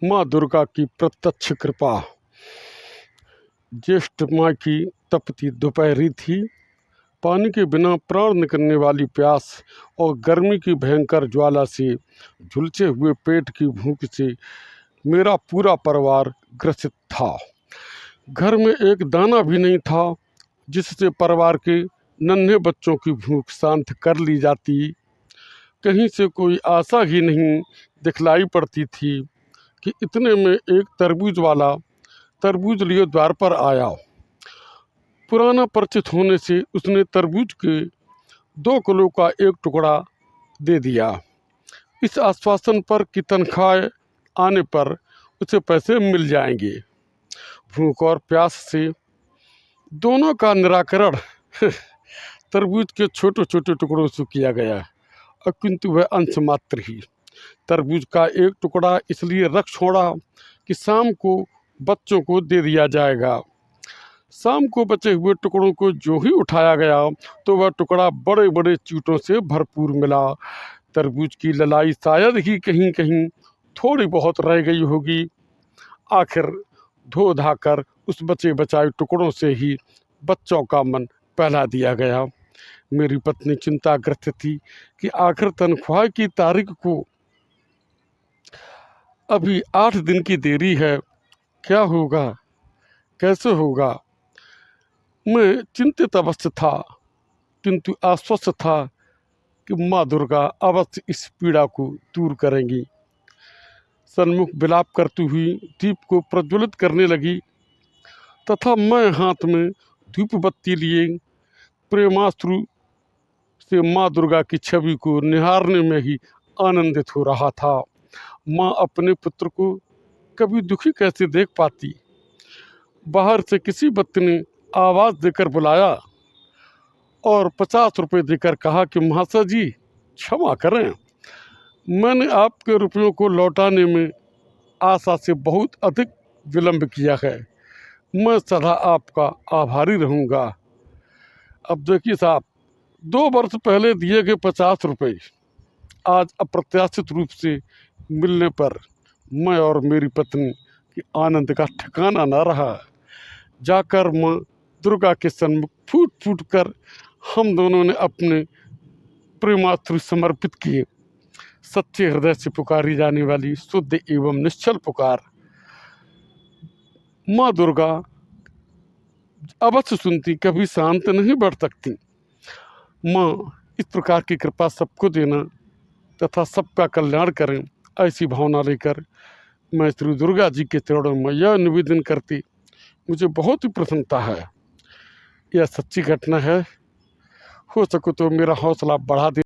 माँ दुर्गा की प्रत्यक्ष कृपा। ज्येष्ठ माह की तपती दोपहरी थी। पानी के बिना प्राण निकलने वाली प्यास और गर्मी की भयंकर ज्वाला से, झुलसे हुए पेट की भूख से मेरा पूरा परिवार ग्रसित था। घर में एक दाना भी नहीं था जिससे परिवार के नन्हे बच्चों की भूख शांत कर ली जाती। कहीं से कोई आशा ही नहीं दिखलाई पड़ती थी कि इतने में एक तरबूज वाला तरबूज लिए द्वार पर आया। पुराना परिचित होने से उसने तरबूज के 2 किलो का एक टुकड़ा दे दिया, इस आश्वासन पर कि तनख्वाह आने पर उसे पैसे मिल जाएंगे। भूख और प्यास से दोनों का निराकरण तरबूज के छोटे छोटे टुकड़ों से किया गया, किंतु वह अंश मात्र ही। तरबूज का एक टुकड़ा इसलिए रख छोड़ा कि शाम को बच्चों को दे दिया जाएगा। शाम को बचे हुए टुकड़ों को जो ही उठाया गया तो वह टुकड़ा बड़े बड़े चींटों से भरपूर मिला। तरबूज की ललाई शायद ही कहीं कहीं थोड़ी बहुत रह गई होगी। आखिर धो धाकर उस बचे बचाए टुकड़ों से ही बच्चों का मन पहला दिया गया। मेरी पत्नी चिंताग्रस्त थी कि आखिर तनख्वाह की तारीख को अभी 8 दिन की देरी है, क्या होगा, कैसे होगा। मैं चिंतित अवस्था था, किंतु आश्वस्त था कि माँ दुर्गा अवश्य इस पीड़ा को दूर करेंगी। सन्मुख विलाप करती हुई दीप को प्रज्वलित करने लगी तथा मैं हाथ में धूप बत्ती लिए प्रेमाश्रु से माँ दुर्गा की छवि को निहारने में ही आनंदित हो रहा था। माँ अपने पुत्र को कभी दुखी कैसे देख पाती। बाहर से किसी व्यक्ति ने आवाज़ देकर बुलाया और 50 रुपये देकर कहा कि महाशय जी क्षमा करें, मैंने आपके रुपयों को लौटाने में आशा से बहुत अधिक विलंब किया है। मैं सदा आपका आभारी रहूँगा। अब देखिए साहब, 2 वर्ष पहले दिए गए 50 रुपये आज अप्रत्याशित रूप से मिलने पर मैं और मेरी पत्नी के आनंद का ठिकाना न रहा। जाकर माँ दुर्गा के सन्मुख फूट फूट कर हम दोनों ने अपने प्रेमाश्रु समर्पित किए। सच्चे हृदय से पुकारी जाने वाली शुद्ध एवं निश्चल पुकार माँ दुर्गा अवश्य सुनती, कभी शांत नहीं बढ़ सकती। माँ इस प्रकार की कृपा सबको देना तथा सबका कल्याण करें, ऐसी भावना लेकर मैं श्री दुर्गा जी के चरणों में यह निवेदन करती मुझे बहुत ही प्रसन्नता है। यह सच्ची घटना है, हो सके तो मेरा हौसला बढ़ा दे।